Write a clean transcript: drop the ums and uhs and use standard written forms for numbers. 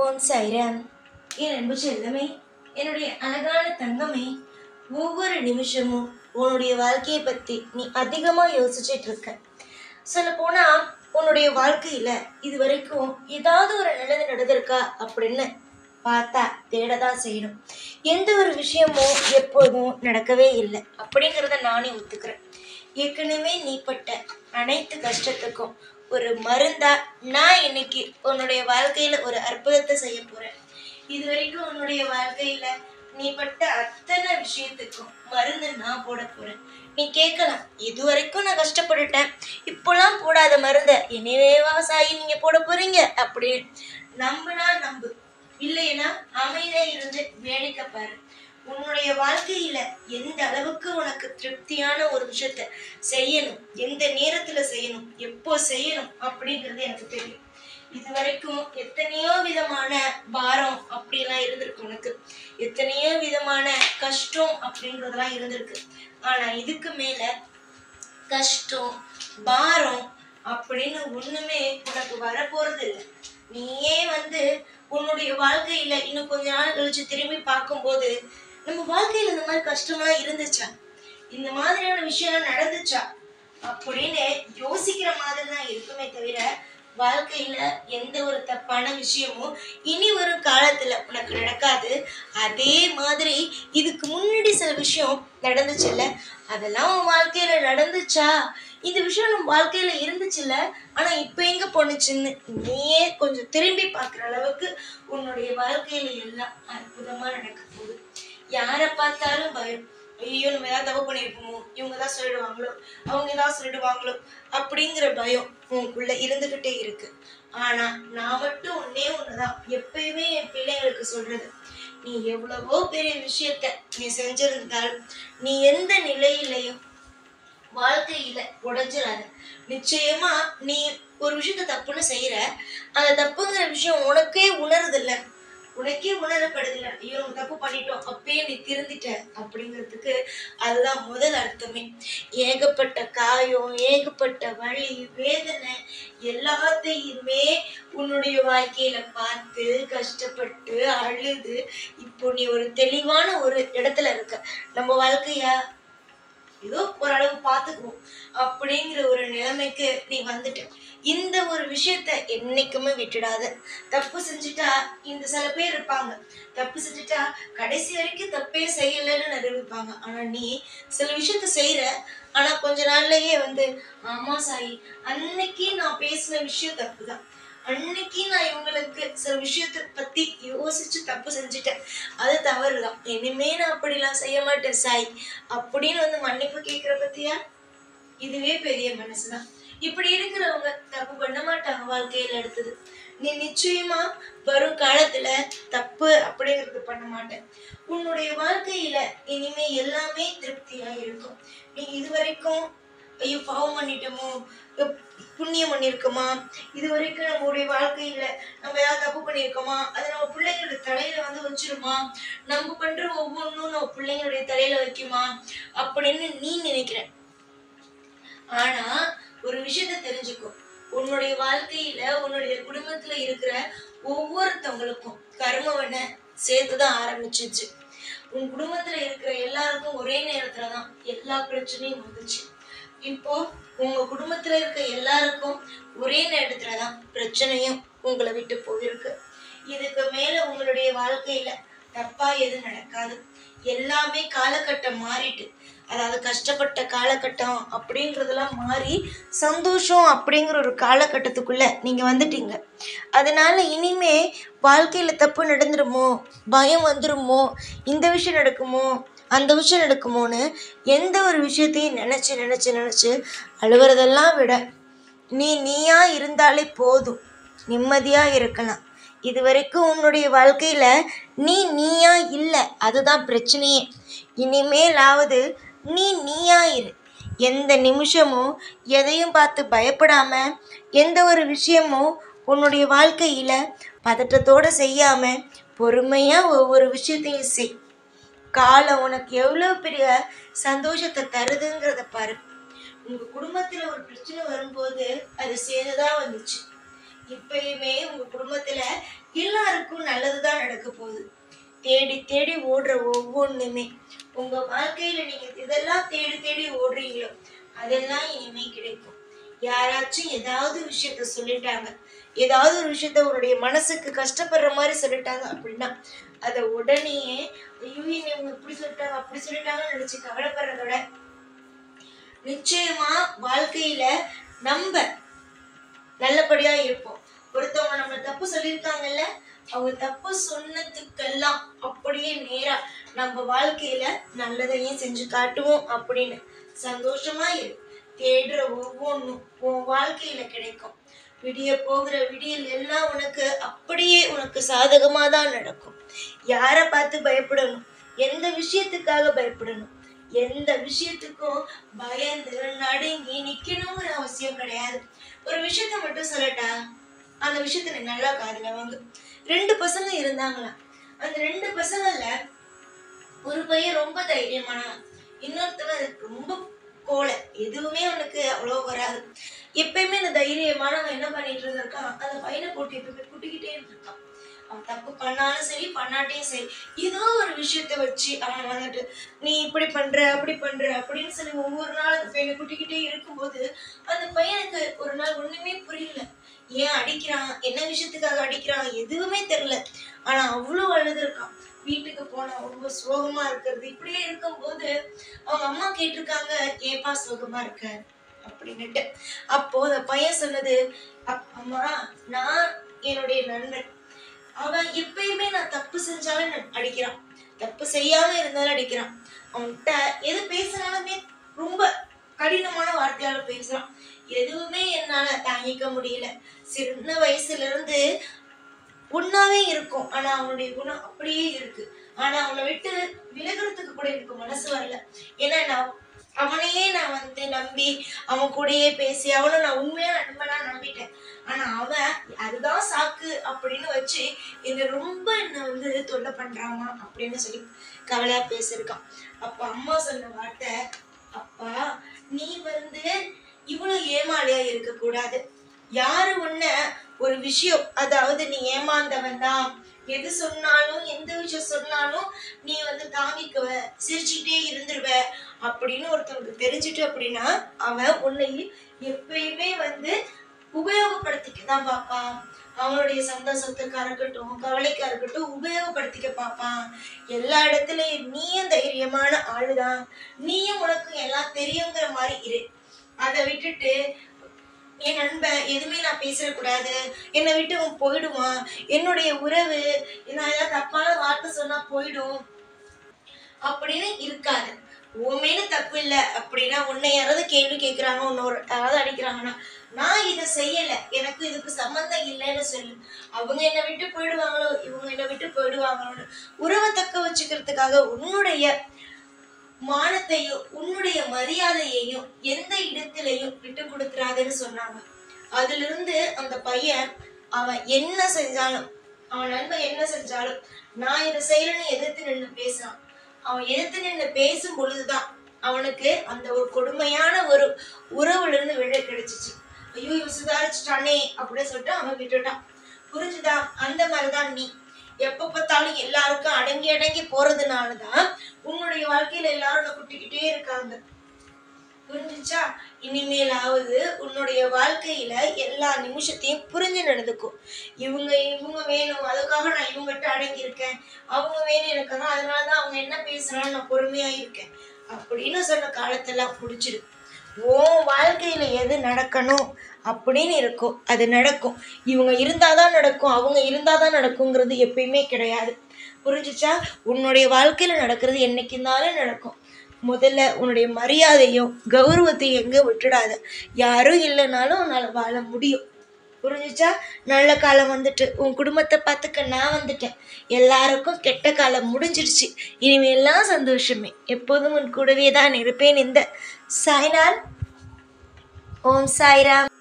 ஓம் சாய்ராம். என் அன்பு செல்லமே, என்னுடைய அழகான தங்கமே, ஒவ்வொரு நிமிஷமும் உன்னுடைய வாழ்க்கையை பற்றி நீ அதிகமாக யோசிச்சுட்டு இருக்க. சொல்ல போனா உன்னுடைய வாழ்க்கையில இது வரைக்கும் ஏதாவது ஒரு நல்லது நடந்திருக்கா அப்படின்னு பார்த்தா தேடதான் செய்யணும். எந்த ஒரு விஷயமும் எப்போதும் நடக்கவே இல்லை அப்படிங்கிறத நானே ஒத்துக்கிறேன். ஏற்கனவே நீ பட்ட அனைத்து கஷ்டத்துக்கும் ஒரு மருந்தா நான் இன்னைக்கு உன்னுடைய வாழ்க்கையில ஒரு அற்புதத்தை செய்ய போறேன். இது வரைக்கும் உன்னுடைய வாழ்க்கையில நீ பட்ட அத்தனை விஷயத்துக்கும் மருந்து நான் போட போறேன். நீ கேட்கலாம், இது வரைக்கும் நான் கஷ்டப்பட்டுட்டேன், இப்போலாம் போடாத மருந்த என்னவேவா சாயி நீங்க போட போறீங்க அப்படின்னு நம்புனா நம்பு, இல்லைன்னா அமைதியா இருந்து வேடிக்கை பாரு. உன்னுடைய வாழ்க்கையில எந்த அளவுக்கு உனக்கு திருப்தியான ஒரு விஷயத்த செய்யணும், எந்த நேரத்துல செய்யணும், எப்போ செய்யணும் அப்படிங்கிறது எனக்கு தெரியும். இது வரைக்கும் எத்தனையோ விதமான பாரம் அப்படிலாம் இருந்திருக்கு உனக்கு, எத்தனையோ விதமான கஷ்டம் அப்படிங்கிறதெல்லாம் இருந்திருக்கு. ஆனா இதுக்கு மேல கஷ்டம் பாரம் அப்படின்னு ஒண்ணுமே உனக்கு வரப்போறது இல்லை. நீயே உன்னுடைய வாழ்க்கையில இன்னும் கொஞ்ச நாள் கழிச்சு திரும்பி பார்க்கும்போது நம்ம வாழ்க்கையில இந்த மாதிரி கஷ்டம்லாம் இருந்துச்சா, இந்த மாதிரியான விஷயம் நடந்துச்சா அப்படின்னு யோசிக்கிற மாதிரி தான் இருக்குமே தவிர வாழ்க்கையில எந்த ஒரு தப்பான விஷயமும் இனி வரும் காலத்துல உனக்கு நடக்காது. அதே மாதிரி இதுக்கு முன்னாடி சில விஷயம் நடந்துச்சுல்ல, அதெல்லாம் உன் வாழ்க்கையில நடந்துச்சா, இந்த விஷயம் நம்ம வாழ்க்கையில இருந்துச்சுல்ல, ஆனா இப்ப எங்க போனுச்சுன்னு நீயே கொஞ்சம் திரும்பி பார்க்குற அளவுக்கு உன்னுடைய வாழ்க்கையில எல்லாம் அற்புதமா நடக்க போகுது. யாரை பார்த்தாலும் பயம், ஐயோ நம்ம ஏதாவது தப்பு பண்ணியிருப்போமோ, இவங்க தான் சொல்லிடுவாங்களோ, அவங்க ஏதாவது சொல்லிடுவாங்களோ அப்படிங்கிற பயம் உனக்குள்ள இருந்துகிட்டே இருக்கு. ஆனா நான் மட்டும் ஒன்னே ஒண்ணுதான் எப்பயுமே என் பிள்ளைங்களுக்கு சொல்றது, நீ எவ்வளவோ பெரிய விஷயத்த நீ செஞ்சிருந்தாலும் நீ எந்த நிலையிலையும் வாழ்க்கையில உடைஞ்சிடாத. நிச்சயமா நீ ஒரு விஷயத்த தப்புன்னு செய்யற, அந்த தப்புங்கிற விஷயம் உனக்கே உணருதில்ல, உனக்கே உணரப்படுதில்ல, ஐயோ நம்ம தப்பு பண்ணிட்டோம் அப்பயே நீ திருந்திட்ட அப்படிங்கிறதுக்கு அதுதான் முதல் அர்த்தமே. ஏகப்பட்ட காயம், ஏகப்பட்ட வலி வேதனை எல்லாத்தையுமே உன்னுடைய வாழ்க்கையில பார்த்து கஷ்டப்பட்டு அழுது இப்போ நீ ஒரு தெளிவான ஒரு இடத்துல இருக்க. நம்ம வாழ்க்கையா ஏதோ ஓரளவு பார்த்துக்குவோம் அப்படிங்கிற ஒரு நிலைமைக்கு நீ வந்துட்ட. இந்த ஒரு விஷயத்த என்னைக்குமே விட்டுடாத. தப்பு செஞ்சுட்டா இந்த சில பேர் இருப்பாங்க, தப்பு செஞ்சுட்டா கடைசி வரைக்கும் தப்பே செய்யலன்னு நிரூபிப்பாங்க. ஆனா நீ சில விஷயத்த செய்யற, ஆனா கொஞ்ச நாள்லயே ஆமா சாயி அன்னைக்கு நான் பேசின விஷயம் தப்புதான், அன்னைக்கு நான் இவங்களுக்கு சில விஷயத்தை பத்தி யோசிச்சு தப்பு செஞ்சுட்டேன், அது தவறுதான், இனிமே நான் அப்படிலாம் செய்ய மாட்டேன் சாய் அப்படின்னு மன்னிப்பு கேட்கிற பத்தியா, இதுவே பெரிய மனசுதான். இப்படி இருக்கிறவங்க தப்பு பண்ண மாட்டாங்க வாழ்க்கையில. அடுத்தது நீ நிச்சயமா வரும் காலத்துல தப்பு அப்படிங்கிறது பண்ண மாட்டேன். உன்னுடைய வாழ்க்கையில இனிமே எல்லாமே திருப்தியா இருக்கும். நீ இதுவரைக்கும் ஐயோ பாவம் பண்ணிட்டோமோ, புண்ணியம் பண்ணியிருக்கோமா, இது வரைக்கும் நம்மளுடைய வாழ்க்கையில நம்ம ஏதாவது தப்பு பண்ணியிருக்கோமா, அது நம்ம பிள்ளைங்களுடைய தலையில வச்சிருமா, நம்ம பண்ற ஒவ்வொன்றும் நம்ம பிள்ளைங்களுடைய தலையில வைக்குமா அப்படின்னு நீ நினைக்கிற. ஆனா ஒரு விஷயத்த தெரிஞ்சுக்கோ, உன்னுடைய வாழ்க்கையில உன்னுடைய குடும்பத்துல இருக்கிற ஒவ்வொருத்தவங்களுக்கும் கர்மவனை சேர்த்துதான் ஆரம்பிச்சிச்சு. உன் குடும்பத்துல இருக்கிற எல்லாருக்கும் ஒரே நேரத்துலதான் எல்லா பிரச்சனையும் வந்துச்சு. இப்போ உங்க குடும்பத்துல இருக்க எல்லாருக்கும் ஒரே நேரத்துலதான் பிரச்சனையும் உங்களை விட்டு போயிருக்கு. இதுக்கு மேல உங்களுடைய வாழ்க்கையில தப்பா எதுவும் நடக்காது. எல்லாமே காலகட்டம் மாறிட்டு, அதாவது கஷ்டப்பட்ட காலகட்டம் அப்படிங்கிறதெல்லாம் மாறி சந்தோஷம் அப்படிங்கிற ஒரு காலகட்டத்துக்குள்ள நீங்க வந்துட்டீங்க. அதனால இனிமே வாழ்க்கையில தப்பு நடந்துருமோ, பயம் வந்துருமோ, இந்த விஷயம் நடக்குமோ அந்த விஷயம் நடக்குமோன்னு எந்த ஒரு விஷயத்தையும் நினைச்சு நினைச்சு நினைச்சு அழுவுறதெல்லாம் விட நீயா இருந்தாலே போதும், நிம்மதியா இருக்கலாம். இது வரைக்கும் உன்னுடைய வாழ்க்கையில நீயா இல்லை, அதுதான் பிரச்சனையே. இனிமேலாவது நீயா இரு. எந்த நிமிஷமும் எதையும் பார்த்து பயப்படாம, எந்த ஒரு விஷயமும் உன்னுடைய வாழ்க்கையில பதட்டத்தோட செய்யாம பொறுமையா ஒவ்வொரு விஷயத்தையும் செய். காலம் உனக்கு எவ்வளவு பெரிய சந்தோஷத்தை தருதுங்கிறத பாரு. உங்க குடும்பத்துல ஒரு பிரச்சனை வரும்போது அது சேர்ந்துதான் வந்துச்சு. இப்பயுமே உங்க குடும்பத்துல எல்லாருக்கும் உனக்கும் நல்லதுதான் நடக்க போகுது. தேடி தேடி ஓடுற ஒவ்வொன்றுமே உங்க வாழ்க்கையில நீங்க இதெல்லாம் தேடி தேடி ஓடுறீங்களோ அதெல்லாம் இனிமே கிடைக்கும். யாராச்சும் ஏதாவது விஷயத்த சொல்லிட்டாங்க, ஏதாவது ஒரு விஷயத்த உன்னுடைய மனசுக்கு கஷ்டப்படுற மாதிரி சொல்லிட்டாங்க அப்படின்னா அதை உடனே ஐயோ இவங்க இப்படி சொல்லிட்டாங்க அப்படி சொல்லிட்டாங்கன்னு நினைச்சு கவலைப்படுறத விட நிச்சயமா வாழ்க்கையில நம்ம நல்லபடியா இருப்போம். ஒருத்தவங்க நம்ம தப்பு சொல்லியிருக்காங்கல்ல, அவங்க தப்பு சொன்னதுக்கெல்லாம் அப்படியே நேரா நம்ம வாழ்க்கையில நல்லதையும் செஞ்சு காட்டுவோம் அப்படின்னு சந்தோஷமா இரு. தேடுற ஒவ்வொன்றும் உன் வாழ்க்கையில கிடைக்கும். விடிய போகிற விடியல் எல்லாம் உனக்கு அப்படியே உனக்கு சாதகமா தான் நடக்கும். யாரை பார்த்து பயப்படணும், எந்த விஷயத்துக்காக பயப்படணும், எந்த விஷயத்துக்கும் பயந்து நடுங்கி நிக்கணுங்கிற அவசியம் கிடையாது. ஒரு விஷயத்த மட்டும் சொல்லட்டா, அந்த விஷயத்த நீ நல்லா காதுல வாங்க. 2 பசங்க இருந்தாங்களாம். அந்த 2 பசங்கள்ல ஒரு பையன் ரொம்ப தைரியமானவன், இன்னொருத்தவன் ரொம்ப கோலை, எதுவுமே அவனுக்கு அவ்வளோ வராது. எப்பயுமே அந்த தைரியமானவன் என்ன பண்ணிட்டு இருந்திருக்கான், அந்த பையனை போட்டு எப்பவுமே குட்டிக்கிட்டே இருந்திருக்கான். அவன் தப்பு பண்ணாலும் சரி பண்ணாட்டையும் சரி ஏதோ ஒரு விஷயத்த வச்சு அவன் வந்துட்டு நீ இப்படி பண்ற அப்படி பண்ற அப்படின்னு சொல்லி ஒவ்வொரு நாள் அந்த பையனை குட்டிக்கிட்டே இருக்கும்போது அந்த பையனுக்கு ஒரு நாள் ஒண்ணுமே புரியல. ஏன் அடிக்கிறான், என்ன விஷயத்துக்காக அடிக்கிறான் எதுவுமே தெரியல. ஆனா அவ்வளவு அழுதுருக்கான். வீட்டுக்கு போனா ரொம்ப சோகமா இருக்கிறது. இப்படியே இருக்கும்போது அவங்க அம்மா கேட்டிருக்காங்க, ஏப்பா சோகமா இருக்க அப்படின்னுட்டு. அப்போ அந்த பையன் சொன்னது, அம்மா நான் என்னுடைய நண்பன், அவன் எப்பயுமே நான் தப்பு செஞ்சாலும் அடிக்கிறான், தப்பு செய்யாம இருந்தாலும் அடிக்கிறான். அவன்கிட்ட எது பேசினாலுமே ரொம்ப கடினமான வார்த்தையால பேசுறான். எதுவுமே என்னால தாங்கிக்க முடியல. சின்ன வயசுல இருந்து ஒன்னாவே இருக்கும், ஆனா அவனுடைய குணம் அப்படியே இருக்கு. ஆனா அவனை விட்டு விலகிறதுக்கு கூட எனக்கு மனசு வரல. ஏன்னா அவனையே நான் நம்பி அவன் கூடயே பேசி அவனை நான் உண்மையா நண்பனா நம்பிட்டேன். ஆனா அவன் அதுதான் சாக்கு அப்படின்னு வச்சு என்ன தொல்லை பண்றாமா அப்படின்னு சொல்லி கவலையா பேசிருக்கான். அப்ப அம்மா சொன்ன வார்த்தை, அப்பா நீ இவ்வளவு ஏமாளியா இருக்க கூடாது. யாரு உன்ன ஒரு விஷயம், அதாவது நீ ஏமாந்தவன் தான், எது சொன்னாலும் எந்த விஷயம் சொன்னாலும் நீ தாங்கிக்குவ, சிரிச்சுட்டே இருந்துருவ அப்படின்னு ஒருத்தவனுக்கு தெரிஞ்சுட்டு அப்படின்னா அவன் உன்னை எப்பயுமே உபயோகப்படுத்திக்க தான் பார்ப்பான். அவனுடைய சந்தோஷத்துக்கா இருக்கட்டும் கவலைக்கா இருக்கட்டும் உபயோகப்படுத்திக்க பார்ப்பான். எல்லா இடத்துலயும் நீயும் தைரியமான ஆளுதான், நீயும் உனக்கு எல்லாம் தெரியுங்கிற மாதிரி இரு. அதை விட்டுட்டு என் நண்பன் எதுவுமே நான் பேசக்கூடாது, என்னை விட்டு அவன் போயிடுவான், என்னுடைய உறவு நான் ஏதாவது தப்பான வார்த்தை சொன்னா போயிடும் அப்படின்னு இருக்காது. உன் மேல தப்பு இல்லை அப்படின்னா உன்னை யாராவது கேள்வி கேட்கிறாங்க, உன்னோட யாராவது அடிக்கிறாங்கன்னா நான் இதை செய்யல, எனக்கு இதுக்கு சம்பந்தம் இல்லைன்னு சொல்லு. அவங்க என்னை விட்டு போயிடுவாங்களோ இவங்க என்னை விட்டு போயிடுவாங்களோன்னு உறவை தக்க வச்சுக்கிறதுக்காக உன்னுடைய மானத்தையும் உன்னுடைய மரியாதையையும் எந்த இடத்திலையும் விட்டு கொடுத்துறாதுன்னு சொன்னாங்க. அதுல இருந்து அந்த பையன் அவன் என்ன செஞ்சாலும், அவன் நண்பன் என்ன செஞ்சாலும் நான் இதை செய்யலன்னு எதிர்த்து நின்று பேசுறான். அவன் எதிர்த்து நின்று பேசும் பொழுதுதான் அவனுக்கு அந்த ஒரு கொடுமையான ஒரு உறவுல இருந்து விட கிடைச்சிச்சு. ஐயோ இவன் சுதாரிச்சுட்டானே அப்படின்னு சொல்லிட்டு அவன் விட்டுட்டான். புரிஞ்சுதா? அந்த மாதிரிதான் நீ எப்ப பார்த்தாலும் எல்லாருக்கும் அடங்கி அடங்கி போறதுனாலதான் உன்னுடைய வாழ்க்கையில எல்லாரும் குட்டிக்கிட்டே இருக்காங்க. புரிஞ்சுச்சா? இனிமேலாவது உன்னுடைய வாழ்க்கையில எல்லா நிமிஷத்தையும் புரிஞ்சு நடந்துக்கும். இவங்க வேணும் அதுக்காக நான் இவங்ககிட்ட அடங்கி இருக்கேன், அவங்க வேணும் எனக்கு அதனாலதான் அவங்க என்ன பேசுறான்னு நான் பொறுமையா இருக்கேன் அப்படின்னு சொன்ன காலத்தெல்லாம் புடிச்சிடு. உன் வாழ்க்கையில எது நடக்கணும் அப்படின்னு இருக்கோ அது நடக்கும். இவங்க இருந்தாதான் நடக்கும் அவங்க இருந்தாதான் நடக்குங்கிறது எப்பயுமே கிடையாது. புரிஞ்சுச்சா? உன்னுடைய வாழ்க்கையில நடக்கிறது என்னைக்கு இருந்தாலும் நடக்கும். முதல்ல உன்னுடைய மரியாதையும் கௌரவத்தையும் எங்க விட்டுடாத. யாரும் இல்லைனாலும் உன்னால வாழ முடியும். புரிஞ்சுச்சா? நல்ல காலம் உன் குடும்பத்தை பார்த்துக்க நான் வந்துட்டேன். எல்லாருக்கும் கெட்ட காலம் முடிஞ்சிருச்சு. இனிமேல்லாம் சந்தோஷமே. எப்போதும் உன் கூடவே தான் இருப்பேன். இந்த சாய்நாள். ஓம் சாய்ராம்.